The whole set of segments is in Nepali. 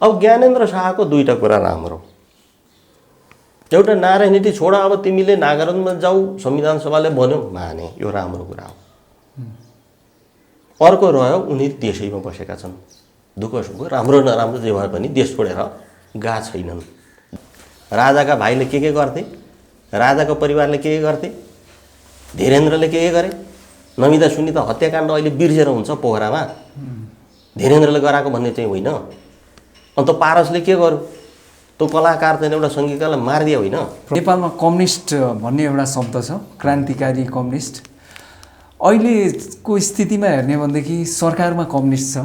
अब ज्ञानेन्द्र शाहको दुईटा कुरा राम्रो। एउटा नारायण नीति छोड, अब तिमीले नागालैन्डमा जाऊ, संविधान सभाले भन्यो माने, यो राम्रो कुरा हो। अर्को रह्यो उनी देशैमा बसेका छन्, दुःख सुख राम्रो नराम्रो जे भए पनि देश छोडेर गएको छैनन्। राजाका भाइले के गर्थे, राजाको परिवारले के गर्थे, धीरेन्द्रले के गरे, नमिता सुनिता हत्याकाण्ड अहिले बिर्सेर हुन्छ पोखरामा, धीरेन्द्रले गराएको भन्ने चाहिँ होइन। अन्त पारसले के गर्यो, त्यो कलाकार चाहिँ एउटा सङ्गीतकारलाई मारिदियो होइन। नेपालमा कम्युनिस्ट भन्ने एउटा शब्द छ, क्रान्तिकारी कम्युनिस्ट। अहिलेको स्थितिमा हेर्ने भनेदेखि सरकारमा कम्युनिस्ट छ,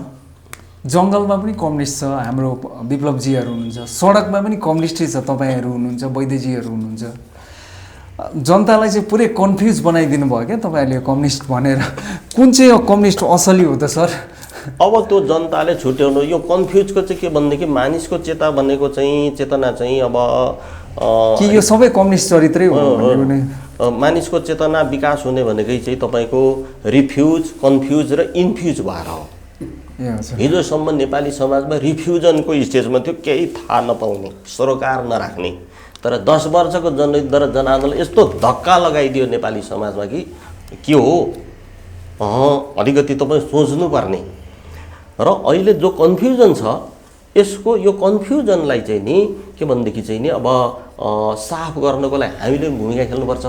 जङ्गलमा पनि कम्युनिस्ट छ, हाम्रो विप्लवजीहरू हुनुहुन्छ, सडकमा पनि कम्युनिस्टै छ, तपाईँहरू हुनुहुन्छ, वैद्यजीहरू हुनुहुन्छ। जनतालाई चाहिँ पुरै कन्फ्युज बनाइदिनु भयो क्या तपाईँहरूले कम्युनिस्ट भनेर। कुन चाहिँ कम्युनिस्ट असली हो त सर? अब त्यो जनताले छुट्याउनु। यो कन्फ्युजको चाहिँ के भनेदेखि मानिसको चेता भनेको चाहिँ चेतना चाहिँ अब कि यो सबै कम्युनिस्ट चरित्रै हो? मानिसको चेतना विकास हुने भनेकै चाहिँ तपाईँको रिफ्युज, कन्फ्युज र इन्फ्युज भएर हो। हिजोसम्म नेपाली समाजमा रिफ्युजनको स्टेजमा थियो, केही थाहा नपाउने, सरोकार नराख्ने। तर 10 वर्षको जनयुद्ध र जनआन्दोलन यस्तो धक्का लगाइदियो नेपाली समाजमा कि के हो, अलिकति तपाईँ सोच्नुपर्ने। र अहिले जो कन्फ्युजन छ, यसको यो कन्फ्युजनलाई चाहिँ नि के भनेदेखि चाहिँ नि अब साफ गर्नको लागि हामीले भूमिका खेल्नुपर्छ।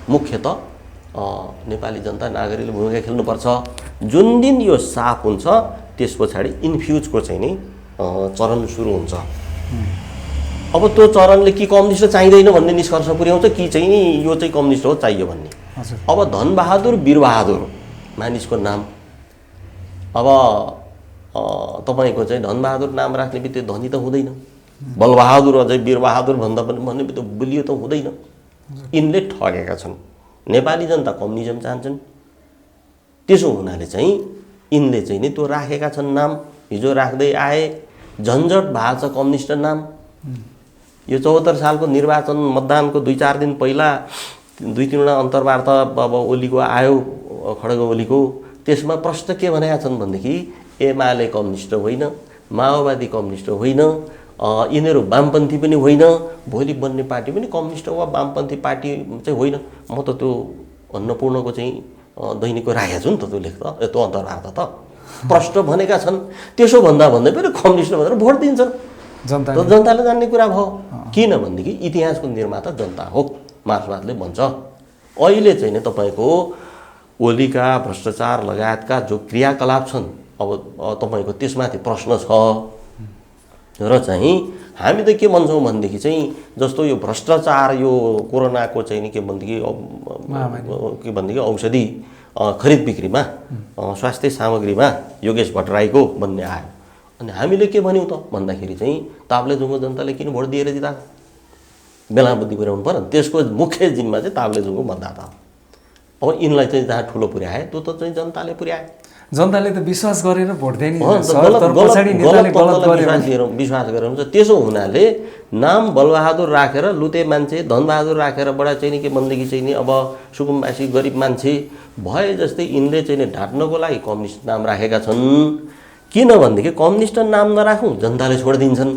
मुख्यतः नेपाली जनता नागरिकले भूमिका खेल्नुपर्छ। जुन दिन यो साफ हुन्छ त्यस पछाडि इन्फ्युजको चाहिँ नि चरण सुरु हुन्छ। अब त्यो चरणले कि कम्युनिस्ट चाहिँदैन भन्ने निष्कर्ष पुर्याउँछ कि चाहिँ यो चाहिँ कम्युनिस्ट हो चाहियो भन्ने। अब धनबहादुर, वीरबहादुर मानिसको नाम। अब तपाईँको चाहिँ धनबहादुर नाम राख्ने बित्तिकै धनी त हुँदैन, बलबहादुर अझै वीरबहादुर भन्दा पनि भन्ने बित्तिकै बलियो त हुँदैन। यिनले ठगेका छन्, नेपाली जनता कम्युनिजम चाहन्छन्। त्यसो हुनाले चाहिँ यिनले चाहिँ नि त्यो राखेका छन् नाम, हिजो राख्दै आए, झन्झट भएको छ कम्युनिस्ट नाम। यो 74 सालको निर्वाचन मतदानको 2-4 दिन पहिला 2-3वटा अन्तर्वार्ता अब ओलीको आयो, खड्ग ओलीको, त्यसमा प्रश्न के भनेका छन् भनेदेखि एमाले कम्युनिस्ट होइन, माओवादी कम्युनिस्ट होइन, यिनीहरू वामपन्थी पनि होइन, भोलि बन्ने पार्टी पनि कम्युनिस्ट वा वामपन्थी पार्टी चाहिँ होइन। म त त्यो अन्नपूर्णको चाहिँ दैनिकको राखेको छु नि त, त्यो लेख्दा त्यो अन्तर्वार्ता त प्रश्न भनेका छन्। त्यसो भन्दा भन्दै पनि कम्युनिस्ट भनेर भोट दिन्छन्। जनताले जान्ने कुरा भयो। किन भनेदेखि इतिहासको निर्माता जनता हो, मार्क्सवादले भन्छ। अहिले चाहिँ नि तपाईँको ओलीका भ्रष्टाचार लगायतका जो क्रियाकलाप छन्, अब तपाईँको त्यसमाथि प्रश्न छ। र चाहिँ हामी त के भन्छौँ भनेदेखि चाहिँ जस्तो यो भ्रष्टाचार, यो कोरोनाको चाहिँ नि के भनेदेखि औषधि खरिद बिक्रीमा, स्वास्थ्य सामग्रीमा योगेश भट्टराईको भन्ने आयो। अनि हामीले के भन्यौँ त भन्दाखेरि चाहिँ ताप्लेजुङको जनताले किन भोट दिएर जिताएको, बेला बुद्धि पुर्याउनु पर्यो। त्यसको मुख्य जिम्मा चाहिँ ताप्लेजुङको मतदाता हो। अब यिनलाई चाहिँ जहाँ ठुलो पुर्याए त्यो त चाहिँ जनताले पुर्याए। जनताले त विश्वास गरेर भोट दिने, विश्वास गरेर हुन्छ। त्यसो हुनाले नाम बलबहादुर राखेर लुते मान्छे, धनबहादुर राखेर बडा चाहिँ नि के भनेदेखि चाहिँ नि अब सुकुम्बासी गरिब मान्छे भए जस्तै यिनले चाहिँ नि ढाट्नको लागि कम्युनिस्ट नाम राखेका छन्। किन भनेदेखि कम्युनिस्ट नाम नराखौँ जनताले छोडिदिन्छन्।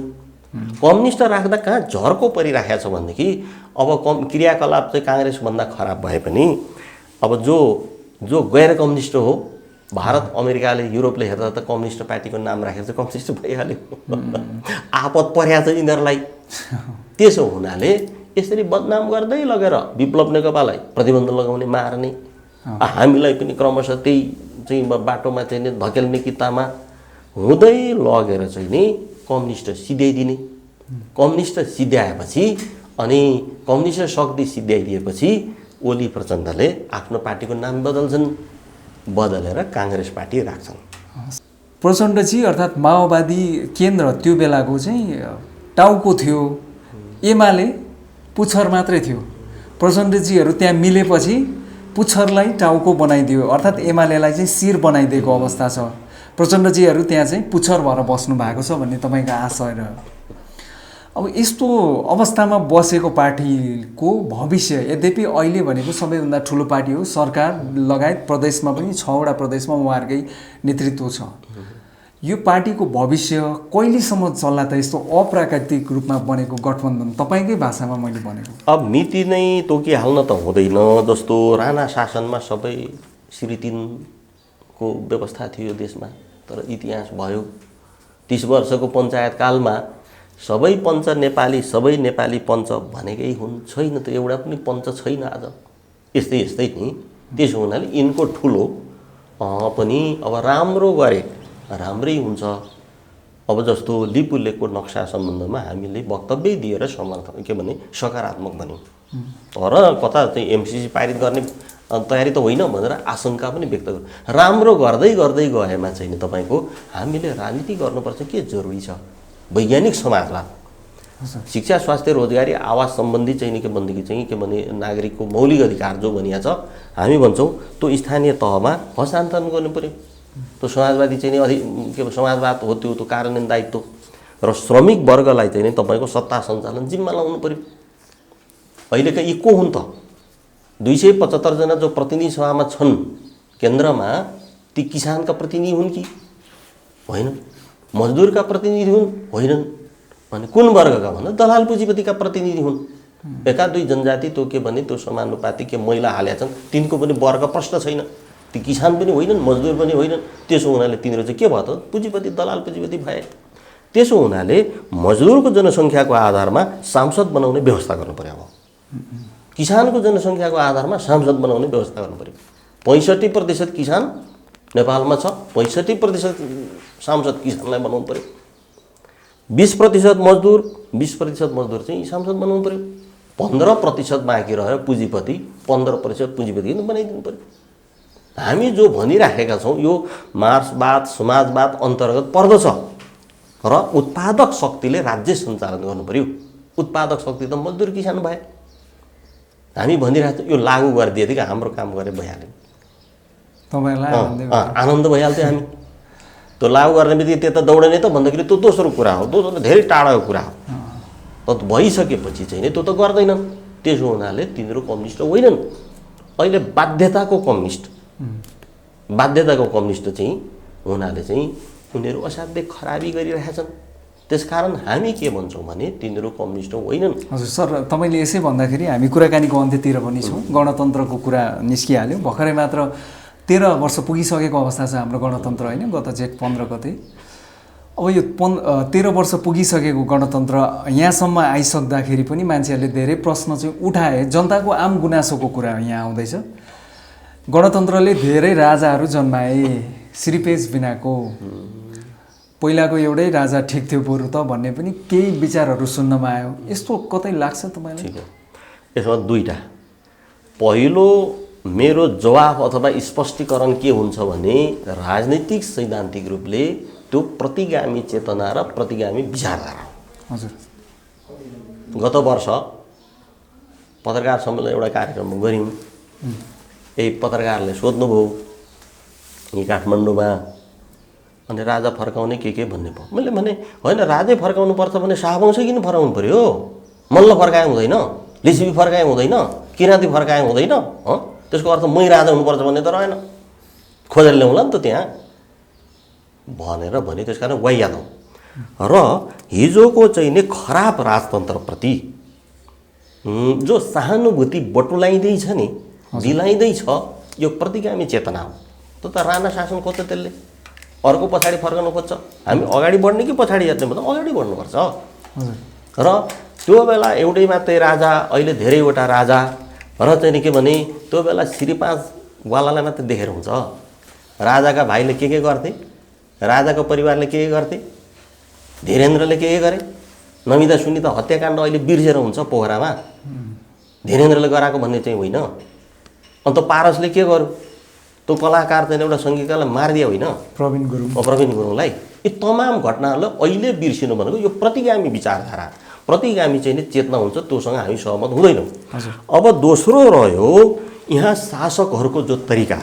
कम्युनिस्ट राख्दा कहाँ झर्को परिराखेको छ भनेदेखि अब क्रियाकलाप चाहिँ काङ्ग्रेसभन्दा खराब भए पनि अब जो गैर कम्युनिस्ट हो, भारत अमेरिकाले युरोपले हेर्दा त कम्युनिस्ट पार्टीको नाम राखेर चाहिँ कम्युनिस्ट भइहाल्यो। आपत पर्या छ यिनीहरूलाई। त्यसो हुनाले यसरी बदनाम गर्दै लगेर विप्लव नेकपालाई प्रतिबन्ध लगाउने, मार्ने, हामीलाई पनि क्रमशः त्यही चाहिँ बाटोमा चाहिँ नि धकेल्ने कितामा हुँदै लगेर चाहिँ नि कम्युनिस्ट सिध्याइदिने। कम्युनिस्ट सिध्याएपछि अनि कम्युनिस्ट शक्ति सिध्याइदिएपछि ओली प्रचण्डले आफ्नो पार्टीको नाम बदल्छन्, बदलेर काङ्ग्रेस पार्टी राख्छन्। प्रचण्डजी अर्थात् माओवादी केन्द्र त्यो बेलाको चाहिँ टाउको थियो, एमाले पुच्छर मात्रै थियो। प्रचण्डजीहरू त्यहाँ मिलेपछि पुच्छरलाई टाउको बनाइदियो, अर्थात् एमालेलाई चाहिँ शिर बनाइदिएको अवस्था छ। प्रचण्डजीहरू त्यहाँ चाहिँ पुच्छर भएर बस्नु भएको छ भन्ने तपाईँको आशय र अब यस्तो अवस्थामा बसेको पार्टीको भविष्य, यद्यपि अहिले भनेको सबैभन्दा ठुलो पार्टी हो, सरकार लगायत प्रदेशमा पनि 6वटा प्रदेशमा उहाँहरूकै नेतृत्व छ। यो पार्टीको भविष्य कहिलेसम्म चल्ला त यस्तो अप्राकृतिक रूपमा बनेको गठबन्धन तपाईँकै भाषामा मैले भनेको अब मिति नै तोकिहाल्न त हुँदैन। जस्तो राणा शासनमा सबै श्री 3 को व्यवस्था थियो देशमा, तर इतिहास भयो 30 वर्षको पञ्चायतकालमा सबै पञ्च नेपाली, सबै नेपाली पञ्च भनेकै हुन्। छैन त, एउटा पनि पञ्च छैन आज। यस्तै यस्तै नि। त्यसो हुनाले यिनको ठुलो पनि अब राम्रो गरे राम्रै हुन्छ। अब जस्तो लिपुलेकको नक्सा सम्बन्धमा हामीले वक्तव्य दिएर समर्थन के भने सकारात्मक भन्यौँ, तर कता चाहिँ एमसिसी पारित गर्ने तयारी त होइन भनेर आशंका पनि व्यक्त गर्यो। राम्रो गर्दै गर्दै गएमा चाहिँ तपाईँको हामीले राजनीति गर्नुपर्छ के जरुरी छ। वैज्ञानिक समाजलाई शिक्षा, स्वास्थ्य, रोजगारी, आवास सम्बन्धी चाहिँ के भने नागरिकको मौलिक अधिकार जो भनिया छ हामी भन्छौँ त्यो स्थानीय तहमा हस्तान्तरण गर्नु पर्यो। त्यो समाजवादी चाहिँ के समाजवाद हो, त्यो कार्यान्वयन दायित्व। र श्रमिक वर्गलाई चाहिँ तपाईँको सत्ता सञ्चालन जिम्मा लाउनु पर्यो। अहिलेका यी को हुन् त? 275 जना जो प्रतिनिधि सभामा छन् केन्द्रमा, ती किसानका प्रतिनिधि हुन् कि होइन? मजदुरका प्रतिनिधि हुन्? होइनन्। भने कुन वर्गका भन्दा दलाल पुँजीपतिका प्रतिनिधि हुन्। एका दुई जनजाति त्यो के भने त्यो समानुपातिक के महिला हालेका छन्, तिनको पनि वर्ग प्रश्न छैन। ती किसान पनि होइनन्, मजदुर पनि होइनन्। त्यसो हुनाले तिनीहरू चाहिँ के भयो त? पुँजीपति, दलाल पुँजीपति भए। त्यसो हुनाले मजदुरको जनसङ्ख्याको आधारमा सांसद बनाउने व्यवस्था गर्नु पर्यो। अब किसानको जनसङ्ख्याको आधारमा सांसद बनाउने व्यवस्था गर्नु पर्यो। 65% किसान नेपालमा छ, 65% सांसद किसानलाई बनाउनु पर्यो। 20% मजदुर, 20% मजदुर चाहिँ सांसद बनाउनु पर्यो। 15% बाँकी रह्यो पुँजीपति, 15% पुँजीपति बनाइदिनु पर्यो। हामी जो भनिराखेका छौँ यो मार्क्सवाद, समाजवाद अन्तर्गत पर्दछ र उत्पादक शक्तिले राज्य सञ्चालन गर्नु पर्यो। उत्पादक शक्ति त मजदुर किसान भए। हामी भनिरहेको छौँ यो लागू गरिदिएदेखि हाम्रो काम गरे भइहाल्यो। तपाईँलाई आनन्द भइहाल्थ्यो। हामी त्यो लागू गर्ने बित्तिकै त्यता दौडने त भन्दाखेरि त्यो दोस्रो कुरा हो, दोस्रो धेरै टाढाको कुरा हो। त भइसकेपछि चाहिँ त्यो त गर्दैनन्। त्यसो हुनाले तिनीहरू कम्युनिस्ट होइनन्। अहिले बाध्यताको कम्युनिस्ट चाहिँ हुनाले चाहिँ उनीहरू असाध्यै खराबी गरिरहेछन्। त्यसकारण हामी के भन्छौँ भने तिनीहरू कम्युनिस्ट होइनन्। हजुर सर, तपाईँले यसै भन्दाखेरि हामी कुराकानीको अन्त्यतिर पनि छौँ। गणतन्त्रको कुरा निस्किहाल्यो। भर्खरै मात्र 13 वर्ष पुगिसकेको अवस्था छ हाम्रो गणतन्त्र, होइन? गत जेठ 15 गते। अब यो 13 वर्ष पुगिसकेको गणतन्त्र यहाँसम्म आइसक्दाखेरि पनि मान्छेहरूले धेरै प्रश्न चाहिँ उठाए। जनताको आम गुनासोको कुरा यहाँ आउँदैछ। गणतन्त्रले धेरै राजाहरू जन्माए, श्रीपेज बिनाको। पहिलाको एउटै राजा ठिक थियो बरु त भन्ने पनि केही विचारहरू सुन्नमा आयो। यस्तो कतै लाग्छ तपाईँलाई? ठिक हो। यसमा दुईटा। पहिलो मेरो जवाफ अथवा स्पष्टीकरण के हुन्छ भने राजनीतिक सैद्धान्तिक रूपले त्यो प्रतिगामी चेतना र प्रतिगामी विचारधारा। हजुर, गत वर्ष पत्रकार सम्मेलन एउटा कार्यक्रम गऱ्यौँ। यही पत्रकारले सोध्नुभयो यी काठमाडौँमा, अनि राजा फर्काउने के भन्ने भयो। मैले भने होइन, राजै फर्काउनु पर्छ भने शाहवंश किन फर्काउनु पर्यो? मल्ल फर्काए हुँदैन, लिच्छवी फर्काए हुँदैन, किराँती फर्काए हुँदैन। त्यसको अर्थ मै राजा हुनुपर्छ भन्ने त रहेन। खोजेर ल्याउँला नि त त्यहाँ भनेर भने। त्यसकारण वाइयादौँ र हिजोको चाहिँ नि खराब राजतन्त्रप्रति जो सहानुभूति बटुलाइँदैछ नि, दिलाइँदैछ, यो प्रतिगामी चेतना हो। त राणा शासन खोज्छ, त्यसले अर्को पछाडि फर्काउनु खोज्छ। हामी अगाडि बढ्ने कि पछाडि हेर्ने भन्दा अगाडि बढ्नुपर्छ। र त्यो बेला एउटै मात्रै राजा, अहिले धेरैवटा राजा र चाहिँ के भने त्यो बेला श्री 5 वालालाई मात्रै देखेर हुन्छ। राजाका भाइले के गर्थे, राजाको परिवारले के गर्थे, धीरेन्द्रले के गरे, नमिता सुनिता हत्याकाण्ड अहिले बिर्सेर हुन्छ पोखरामा। धीरेन्द्रले गराएको भन्ने चाहिँ होइन। अन्त पारसले के गर्यो, त्यो कलाकार चाहिँ एउटा सङ्गीतकारलाई मारिदियो होइन, प्रवीण गुरुङलाई। यी तमाम घटनाहरूलाई अहिले बिर्सिनु भनेको यो प्रतिगामी विचारधारा, प्रतिगामी चाहिँ नि चेतना हुन्छ। त्योसँग हामी सहमत हुँदैनौँ। अब दोस्रो रह्यो यहाँ शासकहरूको जो तरिका,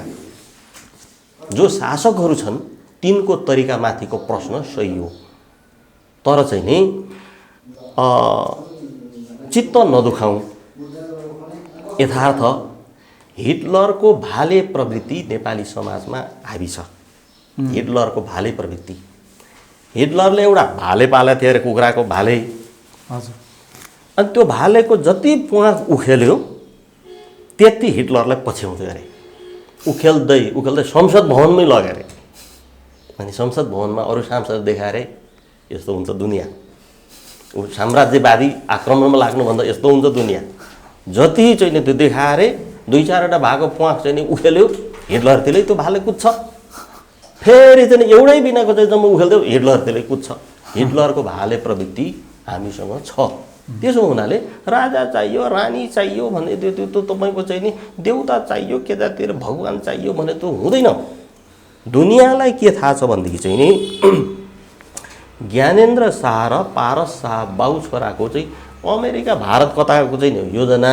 जो शासकहरू छन् तिनको तरिकामाथिको प्रश्न सही हो। तर चाहिँ नि चित्त नदुखाउँ, यथार्थ हिटलरको भाले प्रवृत्ति नेपाली समाजमा हाबी छ। हिटलरको भाले प्रवृत्ति हिटलरले एउटा भाले पालेको थियो अरे, कुखुराको भाले। हजुर। अनि त्यो भालेको जति प्वाँख उखेल्यो त्यति हिटलरलाई पछ्याउँथ्यो अरे। उखेल्दै संसद भवनमै लग्यो अरे। अनि संसद भवनमा अरू सांसद देखाएर यस्तो हुन्छ दुनियाँ, साम्राज्यवादी आक्रमणमा लाग्नुभन्दा यस्तो हुन्छ दुनियाँ, जति चाहिँ नि त्यो देखाएर 2-4वटा भएको प्वाँख चाहिँ नि उखेल्यो, हिटलरतिरै त्यो भाले कुद्छ। फेरि चाहिँ एउटै बिनाको चाहिँ जम्मा उखेल्दै हिटलरतिरै कुद्छ। हिटलरको भाले प्रवृत्ति हामीसँग छ। त्यसो हुनाले राजा चाहियो, रानी चाहियो भने त्यो तपाईँको चाहिँ नि देउता चाहियो, के जातिर भगवान् चाहियो भने त्यो हुँदैन। दुनियाँलाई के थाहा छ भनेदेखि चाहिँ नि ज्ञानेन्द्र शाह र पारस शाह बाउ छोराको चाहिँ अमेरिका भारत कताको चाहिँ योजना,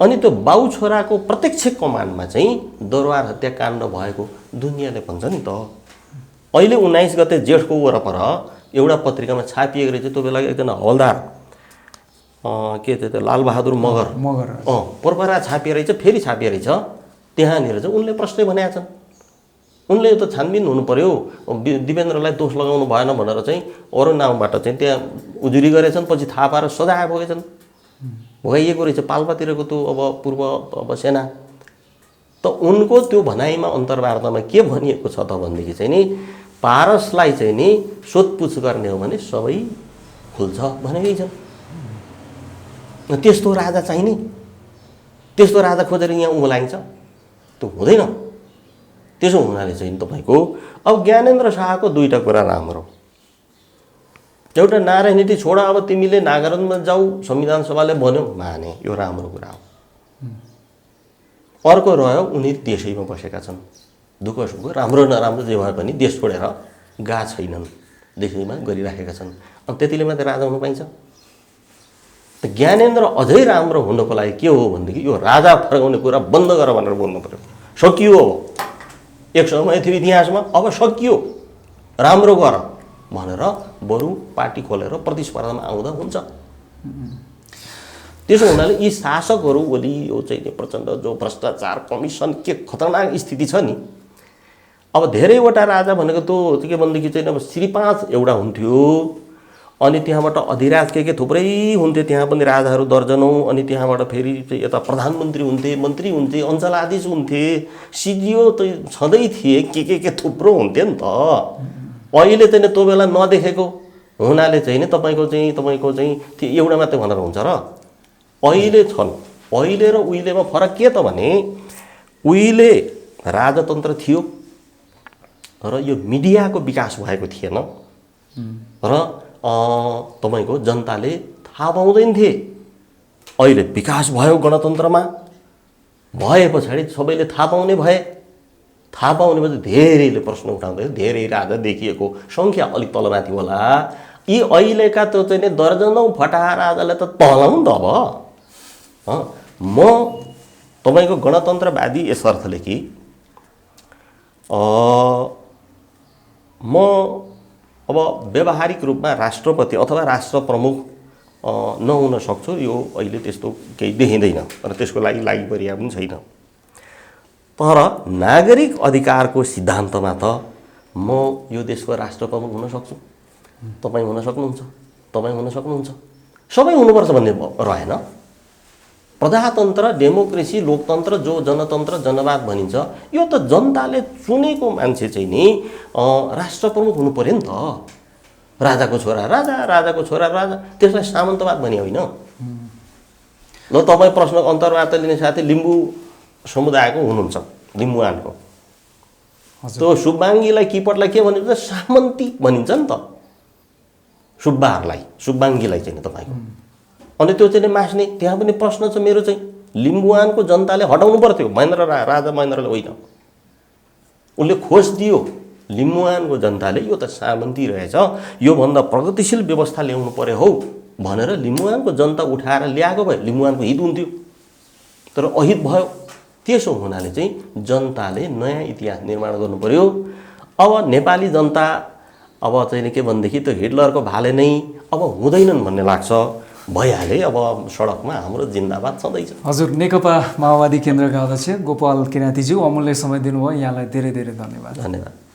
अनि त्यो बाउ छोराको प्रत्यक्ष कमान्डमा चाहिँ दरबार हत्याकाण्ड भएको दुनियाँले भन्छ नि त। अहिले 19 गते जेठको वरपर एउटा पत्रिकामा छापिएको रहेछ। त्यो बेला एकजना हवलदार के त्यो लालबहादुर मगर परपरा छापिएर रहेछ, फेरि छापिएर रहेछ। त्यहाँनिर चाहिँ उनले प्रश्न भनेका छन्। उनले त छानबिन हुनु पर्यो, दिपेन्द्रलाई दोष लगाउनु भएन भनेर चाहिँ अरू नामबाट चाहिँ त्यहाँ उजुरी गरेछन्। पछि थाहा पाएर सजाय भोगेछन्, भोगाइएको रहेछ पाल्पातिरको त्यो अब पूर्व अब सेना। त उनको त्यो भनाइमा अन्तर्वार्तामा के भनिएको छ त भनेदेखि चाहिँ नि पारसलाई चाहिँ नि सोधपुछ गर्ने हो भने सबै खुल्छ भनेकै छन्। त्यस्तो राजा चाहिने, त्यस्तो राजा खोजेर यहाँ उम्लाइन्छ, त्यो हुँदैन। त्यसो हुनाले चाहिँ तपाईँको अब ज्ञानेन्द्र शाहको दुईवटा कुरा राम्रो। एउटा नारा नीति छोड, अब तिमीले नागरिकमा जाऊ, संविधान सभाले भन्यो माने, यो राम्रो कुरा हो। अर्को रह्यो उनी देशैमा बसेका छन्, दुःख सुख राम्रो नराम्रो जे भए पनि देश छोडेर गएको छैनन्, देशैमा गरिराखेका छन्। अनि त्यतिले मात्रै राजा हुनु पाइन्छ? ज्ञानेन्द्र अझै राम्रो हुनको लागि के हो भनेदेखि यो राजा फर्काउने कुरा बन्द गर भनेर बोल्नु पर्यो। सकियो, एक समय थियो इतिहासमा, अब सकियो, राम्रो गर भनेर बरु पार्टी खोलेर प्रतिस्पर्धामा आउँदा हुन्छ। त्यसो हुनाले यी शासकहरू ओली यो चाहिँ प्रचण्ड जो भ्रष्टाचार कमिसन के खतरनाक स्थिति छ नि। अब धेरैवटा राजा भनेको त्यो के भनेदेखि चाहिँ अब श्री 5 एउटा हुन्थ्यो, अनि त्यहाँबाट अधिराज के थुप्रै हुन्थे, त्यहाँ पनि राजाहरू दर्जनौँ। अनि त्यहाँबाट फेरि चाहिँ यता प्रधानमन्त्री हुन्थे, मन्त्री हुन्थे, अञ्चलाधीश हुन्थे, सिडिओ त छँदै थिए, के थुप्रो हुन्थे नि त। अहिले चाहिँ त्यो बेला नदेखेको हुनाले चाहिँ नि तपाईँको चाहिँ त्यो एउटा मात्रै भनेर हुन्छ र? अहिले छन्। अहिले र उहिलेमा फरक के त भने उहिले राजतन्त्र थियो र यो मिडियाको विकास भएको थिएन र तपाईँको जनताले थाहा पाउँदैन थिए। अहिले विकास भयो गणतन्त्रमा, भए पछाडि सबैले थाहा पाउने भए। थाहा पाउनेपछि धेरैले प्रश्न उठाउँदै, धेरै राजा देखिएको सङ्ख्या अलिक तलमाथि होला। यी अहिलेका त्यो चाहिँ नि दर्जनौँ फटाहा राजालाई त तलाउँ त। अब म तपाईँको गणतन्त्रवादी यस अर्थले कि म अब व्यावहारिक रूपमा राष्ट्रपति अथवा राष्ट्र प्रमुख नहुन सक्छु, यो अहिले त्यस्तो केही देखिँदैन र त्यसको लागि लागिपरिया पनि छैन। तर नागरिक अधिकारको सिद्धान्तमा त म यो देशको राष्ट्र प्रमुख हुन सक्छु, तपाईँ हुन सक्नुहुन्छ, तपाईँ हुन सक्नुहुन्छ, सबै हुनुपर्छ भन्ने रहेन। प्रजातन्त्र, डेमोक्रेसी, लोकतन्त्र, जो जनतन्त्र, जनवाद भनिन्छ, यो त जनताले चुनेको मान्छे चाहिँ नि राष्ट्र प्रमुख हुनु पर्यो नि त। राजाको छोरा राजा, राजाको छोरा राजा, त्यसलाई सामन्तवाद भने होइन। ल तपाईँ प्रश्नको अन्तर्वार्ता लिने साथै लिम्बू समुदायको हुनुहुन्छ, लिम्बुवानको, त्यो सुब्बाङ्गीलाई किपटलाई के भनिन्छ? सामन्ती भनिन्छ नि त सुब्बाहरूलाई, सुब्बाङ्गीलाई चाहिँ तपाईँको। अनि त्यो चाहिँ मास्ने, त्यहाँ पनि प्रश्न छ मेरो चाहिँ, लिम्बुवानको जनताले हटाउनु पर्थ्यो, महेन्द्र राजा महेन्द्रले होइन, उसले खोज दियो लिम्बुवानको जनताले यो त सामन्ती रहेछ, योभन्दा प्रगतिशील व्यवस्था ल्याउनु पर्यो हौ भनेर लिम्बुवानको जनता उठाएर ल्याएको भए लिम्बुवानको हित हुन्थ्यो, तर अहित भयो। त्यसो हुनाले चाहिँ जनताले नयाँ इतिहास निर्माण गर्नु पर्यो। अब नेपाली जनता अब चाहिँ के भनेदेखि त्यो हिटलरको भाले नै अब हुँदैनन् भन्ने लाग्छ, भइहाले। अब सडकमा हाम्रो जिन्दाबाद छँदैछ। हजुर, नेकपा माओवादी केन्द्रका अध्यक्ष गोपाल किराँतीज्यू अमूल्य समय दिनुभयो, यहाँलाई धेरै धेरै धन्यवाद। धन्यवाद।